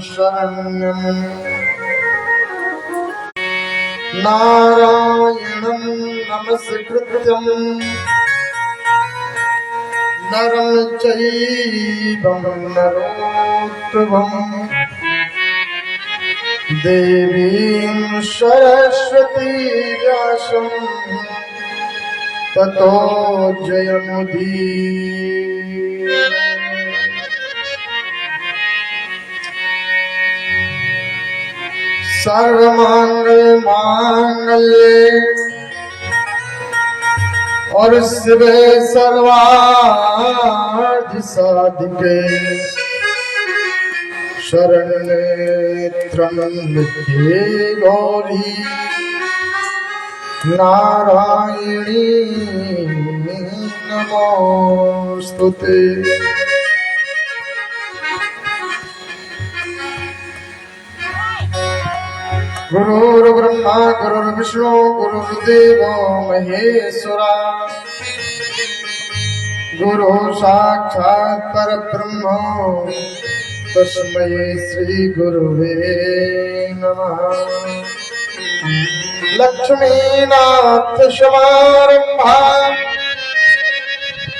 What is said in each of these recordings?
शरण्यम् नारायणं नमस्कृत्यं नरं चैव नरोत्तमम् देवीं सरस्वती व्यासं ततो जयमुदीरये। सर्वमंगलमांगल्ये और शिवे सर्वार्थ-साधिके शरण्ये त्र्यंबके गौरी नारायणी नमोस्तुते। गुरुर्ब्रह्मा गुरुर्विष्णु गुरुर्देवो महेश्वरा गुरु साक्षात् परब्रह्म तस्मै श्री गुरुवे नमः। लक्ष्मीनाथ समारंभा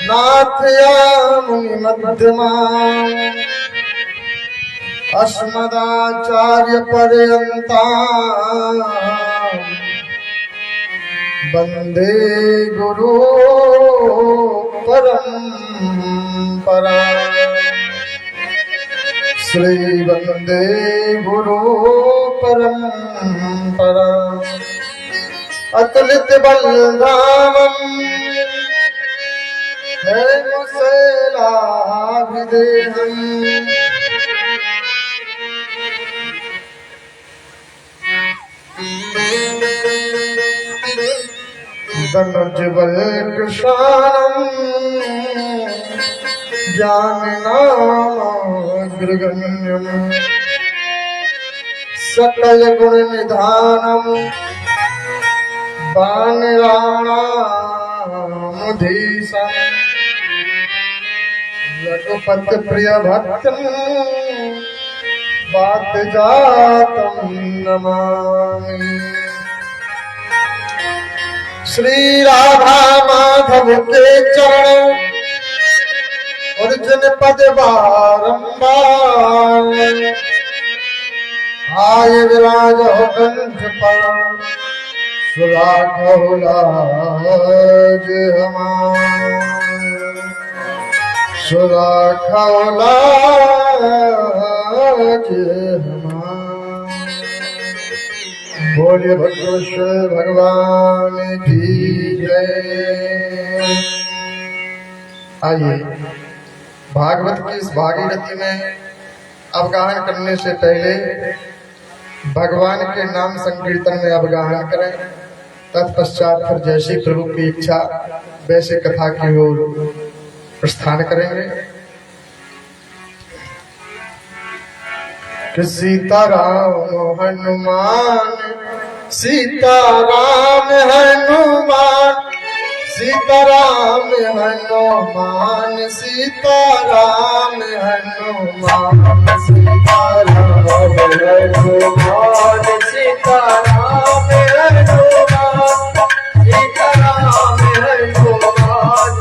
नाथयामुनि मध्यमा अस्मदाचार्य पर्यन्ता वंदे गुरु परंपरा। श्री वंदे गुरु परंपरा। अतुलित बलधामम् हेमशैलाभिदेहम् धनुजबलकृशानम् ज्ञाननामग्रगण्यम् सकलगुणनिधानम् वानराणामुधीशम् रघुपतिप्रियभक्तम् वातजातं नमामि। श्री राधा माधव के चरण अर्जुन पद बारंबार आय विराज हो कंठ पर सुराखो लाज हमार सुराखो लाज हमार। बोलिए भगवान भगवान की जय। आइए भागवत की इस भागीरथी में अवगाहन करने से पहले भगवान के नाम संकीर्तन में अवगाहन करें। तत्पश्चात फिर जैसी प्रभु की इच्छा वैसे कथा की ओर प्रस्थान करेंगे। कि सीताराम हनुमान सीताराम हनुमान सीताराम हनुमान सीताराम हनुमान सीताराम हनुमान सीताराम हनुमान सीताराम हनुमान सीताराम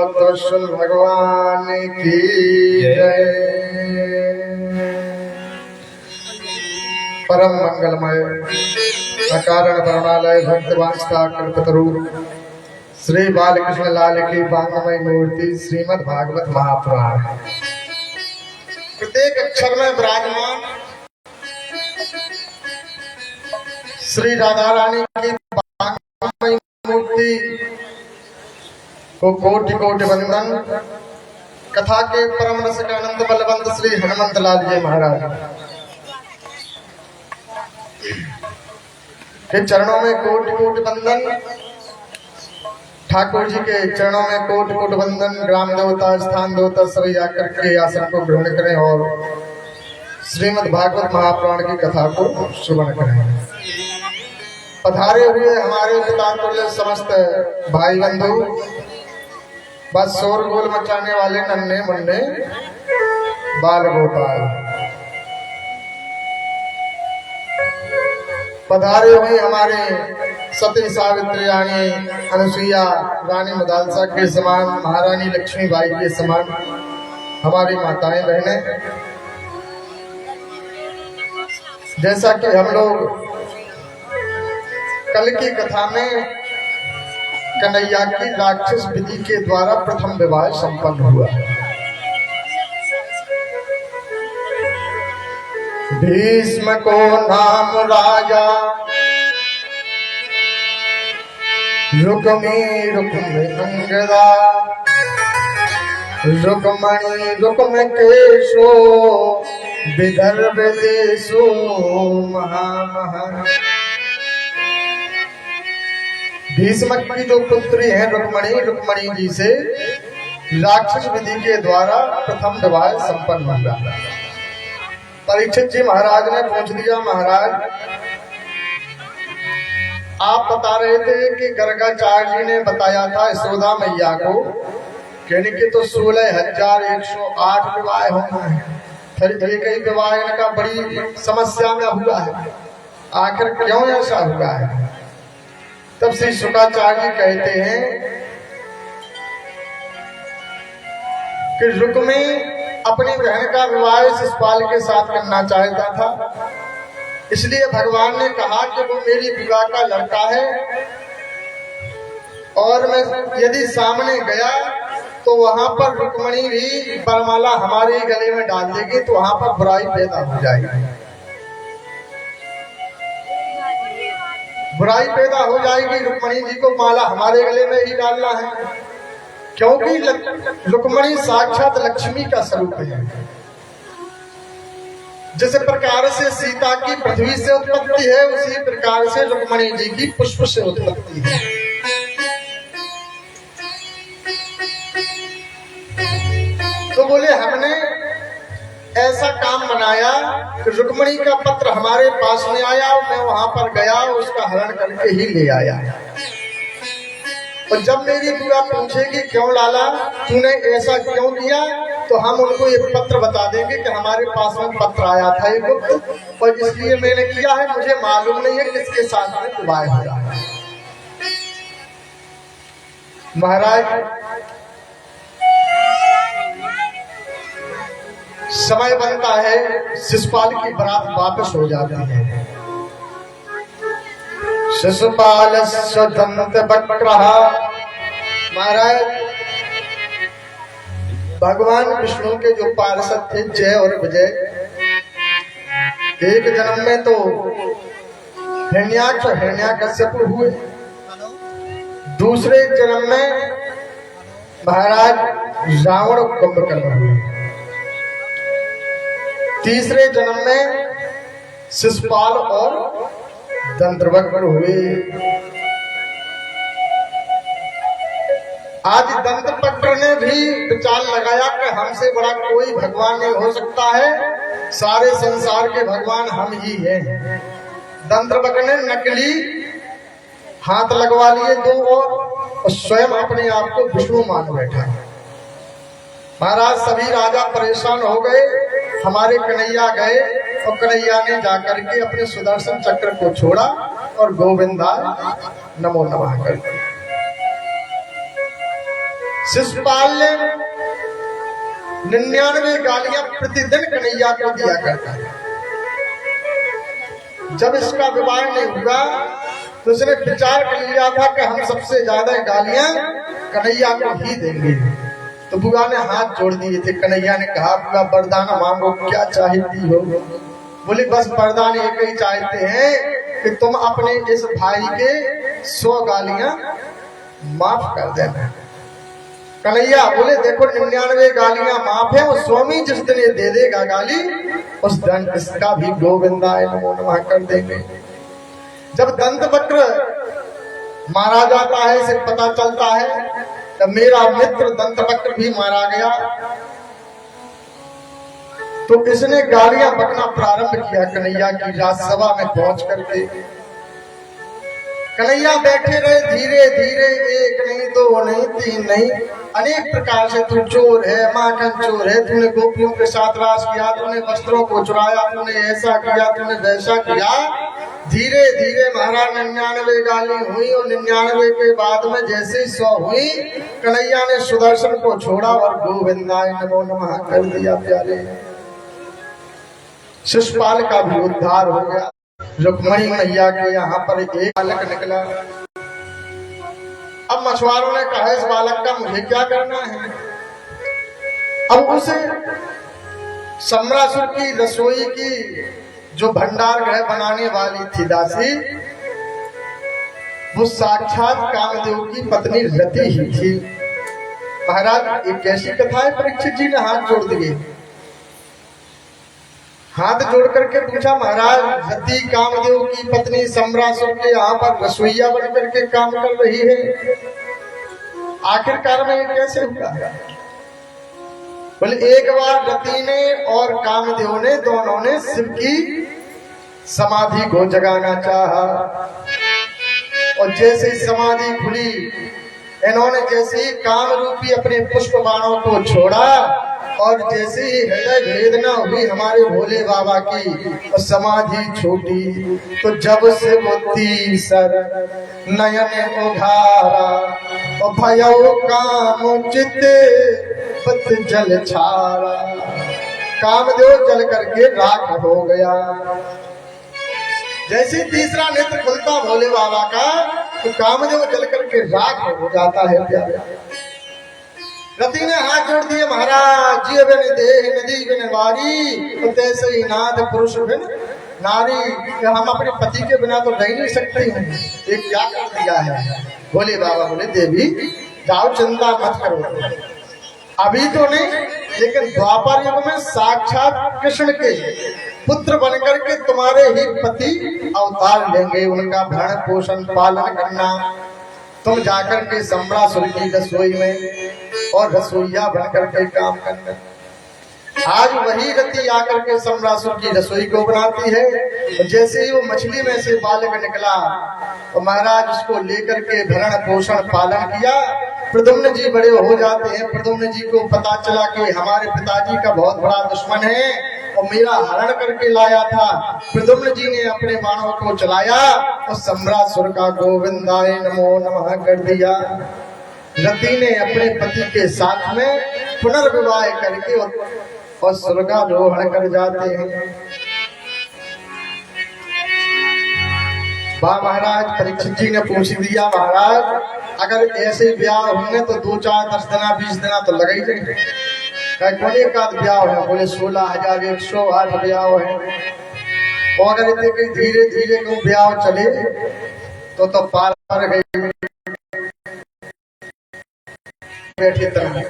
भक्तवत्सल भगवान की जय। परम मंगलमय अकारण करुणालय भक्तवांछा कल्पतरु श्री बालकृष्ण लाल की वांगमय मूर्ति श्रीमद् भागवत महापुराण प्रत्येक अक्षर में विराजमान श्री राधा रानी की वांगमय मूर्ति को कोटि कोटि वंदन। कथा के परम रसिक आनंद बलवंत श्री हनुमंत लाल जी महाराज के चरणों में कोटि कोटि वंदन। ठाकुर जी के चरणों में कोटि कोटि वंदन। ग्राम देवता स्थान देवता सभी आकर के आसन को ग्रहण करें और श्रीमद् भागवत महापुराण की कथा को श्रवण करें। पधारे हुए हमारे पितातुल्य समस्त भाई बंधु, बस शोरगुल मचाने वाले नन्हे मुन्ने बाल गोपाल, पधारे हुए हमारे सती सावित्री रानी अनुसुईया रानी मदालसा के समान, महारानी लक्ष्मीबाई के समान हमारी माताएं बहनें। जैसा कि हम लोग कल की कथा में कन्हैया की राक्षस विधि के द्वारा प्रथम विवाह संपन्न हुआ। भीष्म को नाम राजा रुक्मी रुक्म अंगदा, रुक्मणी रुक्म केशो विदर्भ देशो महामहा। भीष्म की जो पुत्री है रुक्मणी, रुक्मणी जी से राक्षस विधि के द्वारा प्रथम विवाह संपन्न हुआ। परीक्षित जी महाराज ने पूछ दिया, महाराज आप बता रहे थे कि गर्गाचार्य जी ने बताया था यशोदा मैया को कहने के तो 16,108 विवाह होना है, फिर एक ही विवाह इनका बड़ी समस्या में हुआ है, आखिर क्यों ऐसा हुआ है? तब श्री शुक्राचार्य जी कहते हैं कि रुक्मी अपनी बहन का विवाह शिशुपाल के साथ करना चाहता था, इसलिए भगवान ने कहा कि वो मेरी विवाह का लड़का है और मैं यदि सामने गया तो वहां पर रुक्मणी भी बरमाला हमारे गले में डाल देगी तो वहां पर बुराई पैदा हो जाएगी, बुराई पैदा हो जाएगी। रुक्मणी जी को माला हमारे गले में ही डालना है, क्योंकि रुक्मणी साक्षात लक्ष्मी का स्वरूप है। जिस प्रकार से सीता की पृथ्वी से उत्पत्ति है, उसी प्रकार से रुक्मणी जी की पुष्प से उत्पत्ति है। तो बोले हमने ऐसा काम बनाया कि रुक्मणी का पत्र हमारे पास में आया और मैं वहां पर गया, उसका हरण करके ही ले आया। और जब मेरी बुआ पूछेगी क्यों लाला तूने ऐसा क्यों किया, तो हम उनको एक पत्र बता देंगे कि हमारे पास में पत्र आया था एक गुप्त, और इसलिए मैंने किया है, मुझे मालूम नहीं है किसके साथ में विवाह हो रहा है। महाराज समय बनता है, शिशुपाल की बारात वापस हो जाती है। शिशुपाल दंत वक्रः, महाराज भगवान विष्णु के जो पार्षद थे जय और विजय, एक जन्म में तो हिरण्याक्ष और हिरण्याकश्यप हुए, दूसरे जन्म में महाराज रावण और कुंभकर्ण हुए, तीसरे जन्म में शिशुपाल और दंतवक्र हुए। आज दंतवक्र ने भी विचार लगाया कि हमसे बड़ा कोई भगवान नहीं हो सकता है, सारे संसार के भगवान हम ही हैं। दंतवक्र ने नकली हाथ लगवा लिए दो और स्वयं अपने आप को विष्णु मान बैठा। महाराज सभी राजा परेशान हो गए, हमारे कन्हैया गए और कन्हैया ने जाकर के अपने सुदर्शन चक्र को छोड़ा और गोविंदा नमो नमः कर शिशुपाल ने 99 गालियां प्रतिदिन कन्हैया को दिया करता है। जब इसका विवाह नहीं हुआ तो उसने विचार कर लिया था कि हम सबसे ज्यादा गालियां कन्हैया को ही देंगे। तो बुआ ने हाथ जोड़ दिए थे। कन्हैया ने कहा, बुआ वरदान मांगो, क्या चाहती हो? बोली, बस वरदान एक ही चाहते हैं कि तुम अपने इस भाई के 100 गालियां माफ कर देना। कन्हैया बोले, देखो 99 गालियां माफ है, वो स्वामी जिस दिन ये दे देगा गाली, उस दिन इसका भी गोविंदाय नमो नमः कर देंगे। जब दंत वक्र मारा जाता है, इसे पता चलता है तब मेरा मित्र दंत वक्र भी मारा गया, तो इसने गालियां बकना प्रारंभ किया कन्हैया की राजसभा में पहुंच करके। कन्हैया बैठे रहे, धीरे धीरे, एक नहीं, दो नहीं, तीन नहीं, अनेक प्रकार से, तू चोर है, माखन चोर है, तूने गोपियों के साथ रास किया, तूने वस्त्रों को चुराया, तूने ऐसा किया, तूने वैसा किया। धीरे धीरे महाराज 99 गाली हुई और 99 के बाद में जैसे ही 100 हुई, कन्हैया ने सुदर्शन को छोड़ा और गोविंदाय नमो नमः कर दिया। प्यारे शिशुपाल का भी उद्धार हो गया। रुक्मणी मैया के यहाँ पर एक बालक निकला। अब मछुआरों ने कहा, इस बालक का मुझे क्या करना है? अब उसे सम्रासुर की रसोई की जो भंडार गृह बनाने वाली थी दासी, वो साक्षात कामदेव की पत्नी रति ही थी। महाराज, एक कैसी कथा है? परीक्षित जी ने हाथ जोड़ दिए। हाथ जोड़ करके पूछा, महाराज, रति कामदेव की पत्नी सम्रासुर के यहाँ पर रसोईया बन करके काम कर रही है, आखिरकार में ये कैसे हुआ? बोले, एक बार रति ने और कामदेव ने दोनों ने शिव की समाधि को जगाना चाहा, और जैसे ही समाधि खुली, इन्होंने जैसे ही काम रूपी अपने पुष्प बाणों को छोड़ा और जैसे ही हृदय वेदना हुई हमारे भोले बाबा की, और समाधि छूटी, तो जब से वो तीसर नयन उघारा और भयो काम चित्ते पत जल छारा। कामदेव जल करके राख हो गया। जैसे तीसरा नेत्र खुलता भोले बाबा का, तो कामदेव जल करके राख हो जाता है। प्यारे रति ने हाथ जोड़ दिए, महाराज, जिय बिन देह नदी बिन वारी, तो तैसे ही नाथ पुरुष बिन नारी। हम अपने पति के बिना तो रह नहीं सकते हैं, ये क्या कर दिया है? भोले बाबा बोले, देवी जाओ, चिंता मत करो, अभी तो नहीं, लेकिन द्वापर युग में साक्षात कृष्ण के पुत्र बनकर के तुम्हारे ही पति अवतार लेंगे, उनका भरण पोषण पालन करना। तुम जाकर के सम्रासुर की रसोई में और रसोईया बनकर के काम करना। आज वही रति आकर के सम्रासुर की रसोई को बनाती है। जैसे ही वो मछली में से बालक निकला, तो महाराज उसको लेकर के भरण पोषण पालन किया। प्रद्युम्न जी बड़े हो जाते हैं। प्रद्युम्न जी को पता चला कि हमारे पिताजी का बहुत बड़ा दुश्मन है और मेरा हरण करके लाया था। प्रद्युम्न जी ने अपने बाणों को चलाया और सम्रासुर का गोविंदाय नमो नमः कर दिया। रति ने अपने पति के साथ में पुनर्विवाह करके और स्वर्गारोहण कर जाते हैं। वाह महाराज, परीक्षित जी ने पूछ दिया, महाराज अगर ऐसे ब्याह होंगे तो 2, 4, 10 दिना 20 दिना तो लगा ही जाएंगे। कोने का ब्याह है? बोले 16,108 ब्याह है। और अगर इतने धीरे धीरे को ब्याह चले तो पार कर गई बैठे तरह।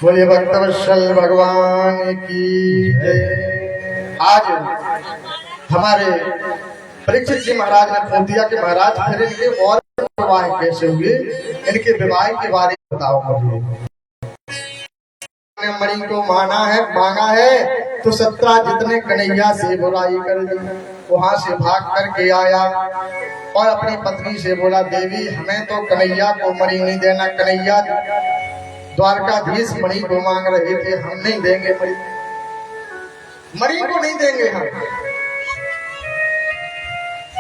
बोले भक्तवत्सल भगवान की जय। आज हमारे परीक्षित जी महाराज ने पूछ दिया कि महाराज फिर इनके और विवाह कैसे हुए, इनके विवाह के बारे में बताओ मुझे। मणि को मांगा है तो 17 जितने कन्हैया से बुराई कर दी। वहां से भाग करके आया और अपनी पत्नी से बोला, देवी हमें तो कन्हैया को मणि नहीं देना, कन्हैया द्वारकाधीश मणि को मांग रहे थे, हम नहीं देंगे मणि को नहीं देंगे हम।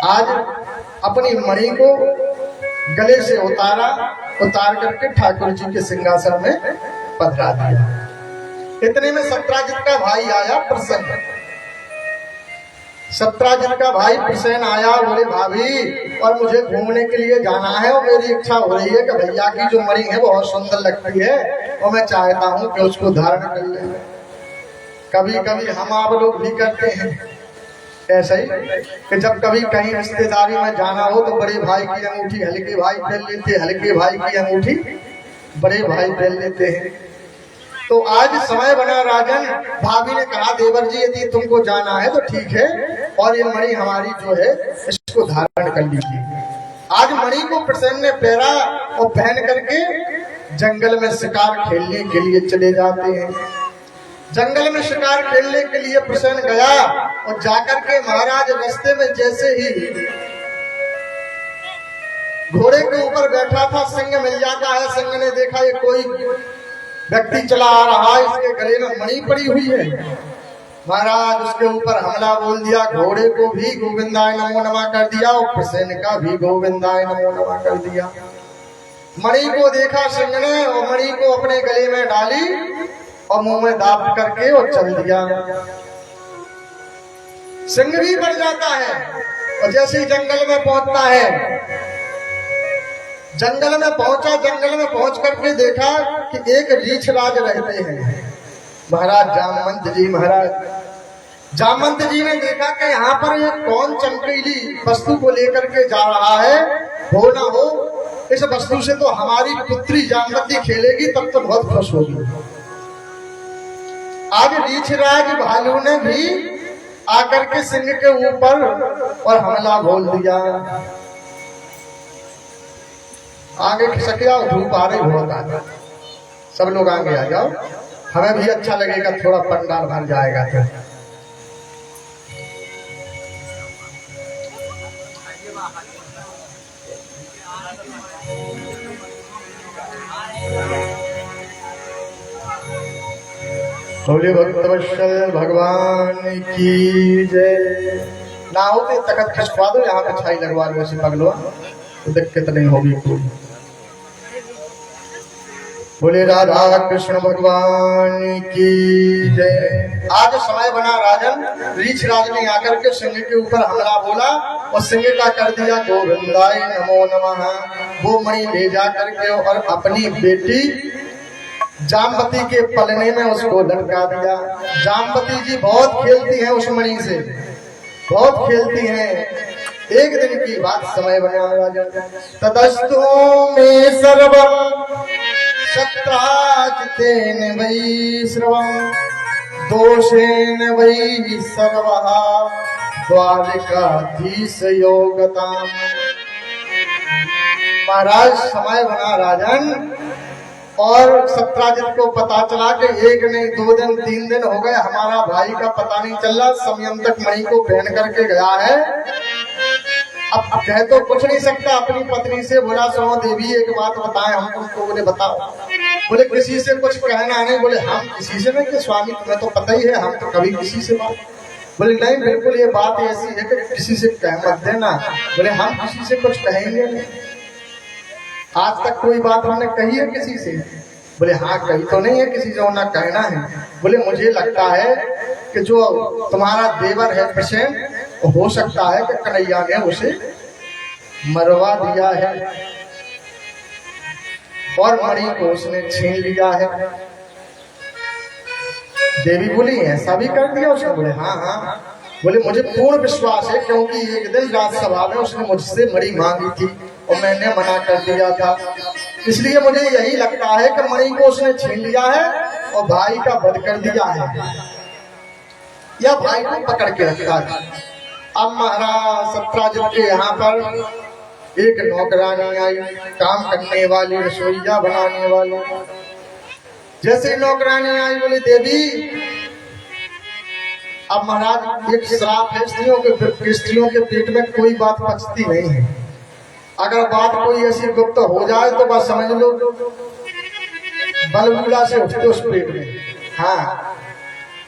आज अपनी मणि को गले से उतार करके ठाकुर जी के सिंहासन में पधरा दिया। इतने में सत्राजित का भाई आया प्रसन्न। सत्राजित का भाई प्रसन्न आया, बोले भाभी और मुझे घूमने के लिए जाना है और मेरी इच्छा हो रही है कि भैया की जो मणि है बहुत सुंदर लगती है और मैं चाहता हूं कि उसको धारण कर ले। कभी कभी हम आप लोग भी करते हैं ऐसा ही कि जब कभी कहीं रिश्तेदारी में जाना हो तो बड़े भाई की अंगूठी हल्के भाई पहन लेते, हल्के भाई की अंगूठी बड़े भाई पहन लेते हैं। तो आज समय बना राजन, भाभी ने कहा देवर जी यदि तुमको जाना है तो ठीक है और ये मणि हमारी जो है इसको धारण कर लीजिए। आज मणि को प्रसन्न ने पहरा और पहन करके जंगल में शिकार खेलने के लिए चले जाते हैं। जंगल में शिकार खेलने के लिए प्रसन्न गया और जाकर के महाराज रास्ते में जैसे ही घोड़े के ऊपर बैठा था सिंह मिल जाता है। सिंह ने देखा ये कोई व्यक्ति चला आ रहा है, इसके गले में मणि पड़ी हुई है। महाराज उसके ऊपर हमला बोल दिया, घोड़े को भी गोविंदाय नमो नमः कर दिया और प्रसन्न का भी गोविंदाय नमो नमः कर दिया। मणि को देखा सिंह ने और मणि को अपने गले में डाली और मुंह में दाब करके और चल दिया। सिंह भी बढ़ जाता है और जैसे ही जंगल में पहुंचता है, जंगल में पहुंचा, जंगल में पहुंच करके देखा कि एक रीछराज रहते हैं महाराज जामवंत जी। महाराज जामवंत जी ने देखा कि यहाँ पर एक कौन चमकीली वस्तु को लेकर के जा रहा है, हो ना हो इस वस्तु से तो हमारी पुत्री जामवती खेलेगी, तब तो बहुत खुश होगी। आज रीछराज भालू ने भी आकर के सिंह के ऊपर और हमला बोल दिया। आगे खिसक जाओ, धूप आ रही बहुत आगे, सब लोग आगे आ जाओ, हमें भी अच्छा लगेगा, थोड़ा पंडाल भर जाएगा। बोले भक्तवत्सल भगवान की जय। ना हो तो तखत खिसकवा दो, यहाँ पे छाई लगवा लो, ऐसे पगलवा तो दिक्कत नहीं होगी कोई। बोले राधा कृष्ण भगवान की जय। आज समय बना राजन, रीछराज ने आकर के सिंह के ऊपर हमला बोला और सिंह का कर दिया गोविंदाय नमो नमः। वो मणि ले जा करके और अपनी बेटी जामवती के पलने में उसको लटका दिया। जामवती जी बहुत खेलती हैं उस मणि से, बहुत खेलती हैं। एक दिन की बात समय बना राजा, तदस्तु में सर्वम सत्राजितेन वै श्रवम दोषेन वै सर्वः द्वारिकाधीश योगताम। महाराज समय बना राजन और सत्राजित को पता चला कि एक नहीं 2 दिन 3 दिन हो गए, हमारा भाई का पता नहीं चल रहा, समयम तक मणि को पहन करके गया है। अब कह तो कुछ नहीं सकता अपनी पत्नी से, बोला सुनो देवी एक बात बताएं हम तुमको। बोले बताओ। बोले किसी से कुछ कहना नहीं। बोले हम किसी से नहीं, कि स्वामी तुम्हें तो पता ही है हम तो कभी किसी से बात। बोले नहीं बिल्कुल ये बात ऐसी है कि किसी से कह मत देना। बोले हम किसी से कुछ कहेंगे नहीं, आज तक कोई बात हमने कही है किसी से? बोले हाँ कही तो नहीं है किसी से, ना कहना है। बोले मुझे लगता है कि जो तुम्हारा देवर है प्रसेन, हो सकता है कि कन्हैया ने उसे मरवा दिया है और मणि को उसने छीन लिया है। देवी बोली ऐसा भी कर दिया उसने? बोले हाँ हाँ। बोले मुझे पूर्ण विश्वास है, क्योंकि एक दिन राजसभा में उसने मुझसे मणि मांगी थी और मैंने मना कर दिया था, इसलिए मुझे यही लगता है कि मणि को उसने छीन लिया है और भाई का वध कर दिया है या भाई को पकड़ के रखा है। अब महाराज सत्राजित के यहाँ पर एक नौकरानी आई, काम करने वाली, रसोईया बनाने वाली। जैसे नौकरानी आई बोली देवी, अब महाराज एक श्राप है स्त्रियों के पेट में कोई बात पचती नहीं है। अगर बात कोई ऐसी गुप्त हो जाए तो बस समझ लो बलबूला से उठते उस पेट में। हाँ,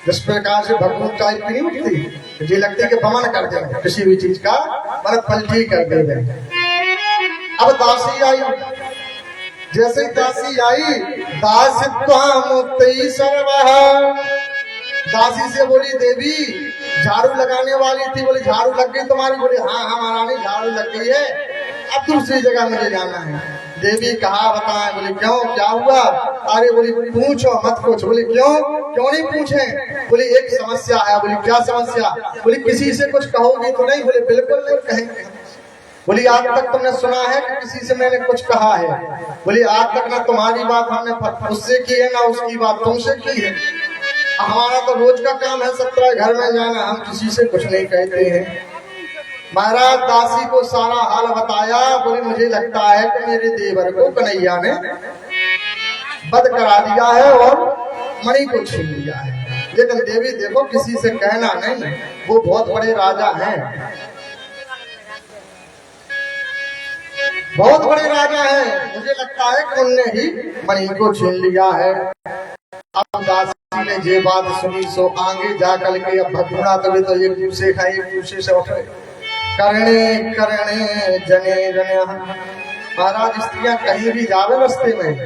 जिस प्रकार से भगवत टाइप की नहीं उठती, जी लगती कि बमन कर दे किसी भी चीज का, मतलब पलटी कर दे। अब दासी आई, जैसे दासी आई, दासित्वामुक्ति सर्वः। दासी से बोली देवी झाड़ू लगाने वाली थी, बोली झाड़ू लग गई तुम्हारी? बोली हाँ हाँ महारानी झाड़ू लग गई है, अब दूसरी जगह मुझे जाना है। देवी कहा बताएं? बोली क्यों, क्या हुआ? अरे बोली पूछो मत पूछो। बोली क्यों, क्यों नहीं पूछे? बोली एक समस्या है। बोली क्या समस्या? बोली किसी से कुछ कहोगी तो नहीं? बोले बिल्कुल नहीं कहेंगे। बोली आज तक तुमने सुना है कि किसी से मैंने कुछ कहा है? बोली आज तक ना तुम्हारी बात हमने उससे की है, ना उसकी बात तुमसे की है। हमारा तो रोज का काम है 17 घर में जाना, हम किसी से कुछ नहीं कहते हैं। महाराज दासी को सारा हाल बताया। बोले मुझे लगता है कि मेरे देवर को कन्हैया ने बद करा दिया है और मणि को छीन लिया है। लेकिन देवी देखो किसी से कहना नहीं, वो बहुत बड़े राजा हैं, बहुत बड़े राजा हैं। मुझे लगता है कि उनने ही मणि को छीन लिया है। अब दासी ने ये बात सुनी सो आगे जा कल के अब भगुड़ा तभी तो एक दूसरे का एक दूसरे से उठे करने करने जने जने। महाराज स्त्रियां कहीं भी जावे रास्ते में,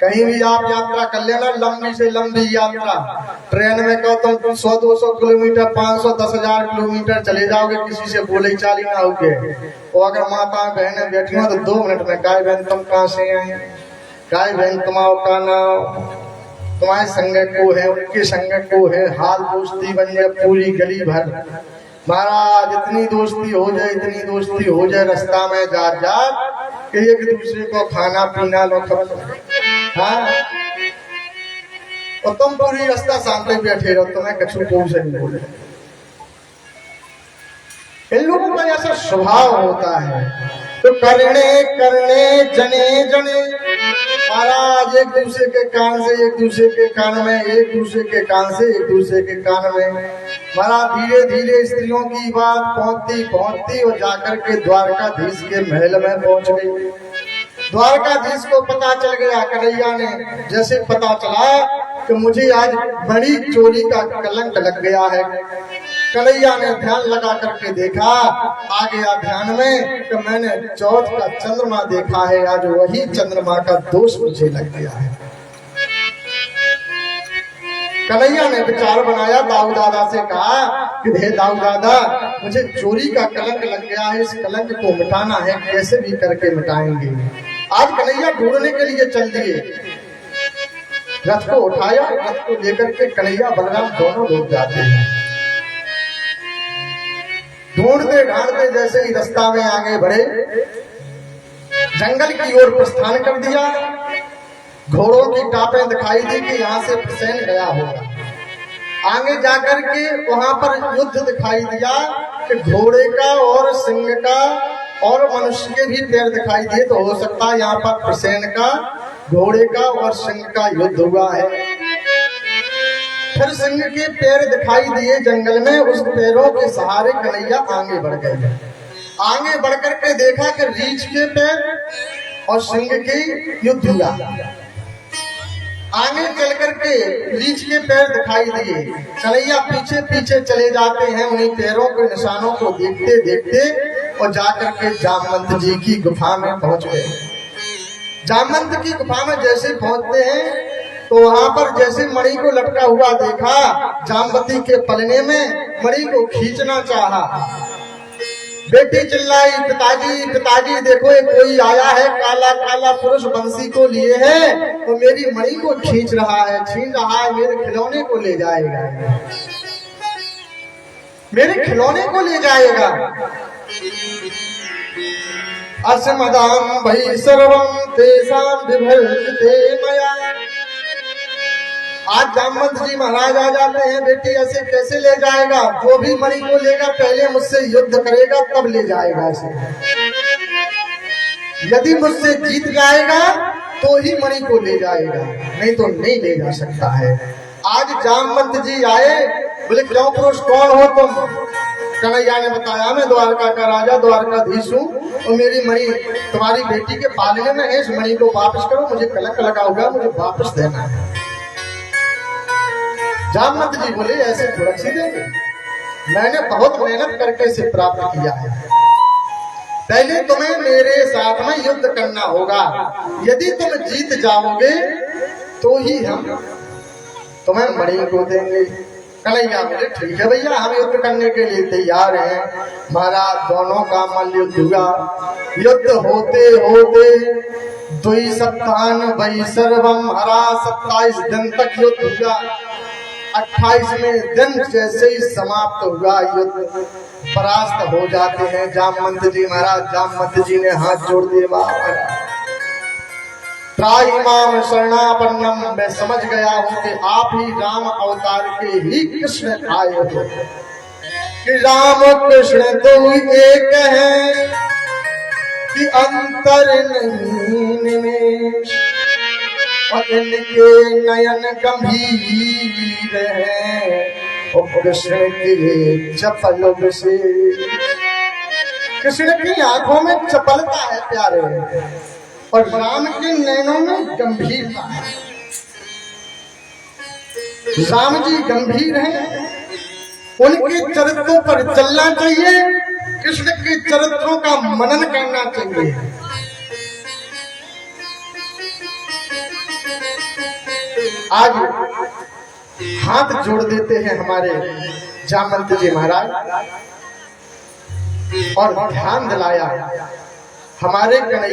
कहीं भी आप यात्रा कर लेना, लंबी से लंबी यात्रा ट्रेन में कहो तुम 100-200 किलोमीटर 500 10,000 किलोमीटर चले जाओगे, किसी से बोले चाली ना होगे। तो अगर माता बहनें बैठी हो तो 2 मिनट में काय बहन तुम कहाँ से आए, काय बहन तुम्हारा का नाम, तुम्हारे संग को है, उनके संग को है, हाल दोस्ती बन जाए पूरी गली भर। महाराज इतनी दोस्ती हो जाए, इतनी दोस्ती हो जाए रास्ता में जा जा कि एक दूसरे को खाना पीना लो खबर। हाँ और तुम पूरी रास्ता सामने बैठे रहो, तुम्हें कछु पूछ नहीं बोले। इन लोगों का ऐसा स्वभाव होता है। तो करने करने जने जने। महाराज एक दूसरे के कान से एक दूसरे के कान में, एक दूसरे के कान से एक दूसरे के कान में। महाराज धीरे धीरे स्त्रियों की बात पहुंचती पहुंचती और जाकर के द्वारकाधीश के महल में पहुंच गई। द्वारकाधीश को पता चल गया, कन्हैया ने जैसे पता चला कि मुझे आज बड़ी चोरी का कलंक लग गया है। कन्हैया ने ध्यान लगा करके देखा, आ गया ध्यान में कि मैंने चौथ का चंद्रमा देखा है, आज वही चंद्रमा का दोष मुझे लग गया है। कन्हैया ने विचार बनाया, दाऊ दादा से कहा कि हे दाऊ दादा मुझे चोरी का कलंक लग गया है, इस कलंक को मिटाना है, कैसे भी करके मिटाएंगे। आज कन्हैया ढूंढने के लिए चल दिए, रथ को उठाया, रथ को लेकर के कन्हैया बलराम दोनों लोग जाते हैं। ढूंढते ढांढते जैसे ही रास्ता में आगे बढ़े, जंगल की ओर प्रस्थान कर दिया। घोड़ों की टापें दिखाई दी कि यहाँ से प्रसेन गया होगा। आगे जाकर के वहां पर युद्ध दिखाई दिया कि घोड़े का और सिंह का और मनुष्य के भी पैर दिखाई दिए, तो हो सकता है यहाँ पर प्रसेन का, घोड़े का और सिंह का युद्ध हुआ है। फिर सिंह के पैर दिखाई दिए जंगल में, उस पैरों के सहारे कन्हैया आगे बढ़ गए। आगे बढ़ करके देखा कि रीछ के पैर और सिंह के युद्ध हुआ। आगे चल करके रीछ के पैर दिखाई दिए, कन्हैया पीछे पीछे चले जाते हैं, उन्हीं पैरों के निशानों को देखते देखते और जाकर के जामवंत जी की गुफा में पहुंच गए। जामवंत की गुफा में जैसे पहुंचते हैं तो वहां पर जैसे मणि को लटका हुआ देखा, जामवती के पलने में मणि को खींचना चाहा। बेटी चिल्लाई, पिताजी पिताजी देखो ये कोई आया है, काला काला पुरुष बंसी को लिए है और मेरी मणि को खींच रहा है, छीन रहा है, मेरे खिलौने को ले जाएगा, मेरे खिलौने को ले जाएगा। असमदाम भई सर्वं तेषां विभर्जिते मया। आज जामवंत जी महाराज आ जाते हैं, बेटी ऐसे कैसे ले जाएगा, जो भी मणि को लेगा पहले मुझसे युद्ध करेगा तब ले जाएगा इसे। यदि मुझसे जीत जाएगा तो ही मणि को ले जाएगा, नहीं तो नहीं ले जा सकता है। आज जामवंत जी आए, बोले क्यों पुरुष कौन हो तुम? कन्हैया ने बताया मैं द्वारका का राजा द्वारकाधीश हूँ और मेरी मणि तुम्हारी बेटी के पालने में है, इस मणि को वापस करो, मुझे कलंक लगा हुआ, मुझे वापस देना है। जामवंत जी बोले ऐसे थोड़ा सी देंगे, मैंने बहुत मेहनत करके इसे प्राप्त किया है। पहले तुम्हें मेरे साथ में युद्ध करना होगा। यदि तुम जीत जाओगे तो ही हम तुम्हें मणि को देंगे। कन्हैया बोले ठीक है भैया, हम युद्ध करने के लिए तैयार हैं। महाराज दोनों का मल्ल युद्ध हुआ। युद्ध होते होते 2 सप्ताह वही सर्वम हरा 27 दिन तक युद्ध हुआ। 28वें दिन जैसे ही समाप्त हुआ युद्ध, परास्त हो जाते हैं जामवंत जी महाराज। जामवंत जी ने हाथ जोड़ दिए, त्राहिमाम शरणापन्नम, मैं समझ गया हूं कि आप ही राम अवतार के ही कृष्ण आए हो, कि राम कृष्ण दो एक हैं, कि अंतर नहीं निमेष, और इनके नयन गंभीर हैं, और कृष्ण के चपल विशेष। कृष्ण की आंखों में चपलता है प्यारे, और राम के नैनों में गंभीरता है। राम जी गंभीर हैं, उनके चरित्रों पर चलना चाहिए, कृष्ण के चरित्रों का मनन करना चाहिए। आज हाथ जोड़ देते हैं हमारे जामवंत जी महाराज, और ध्यान दिलाया हमारे कन्हैया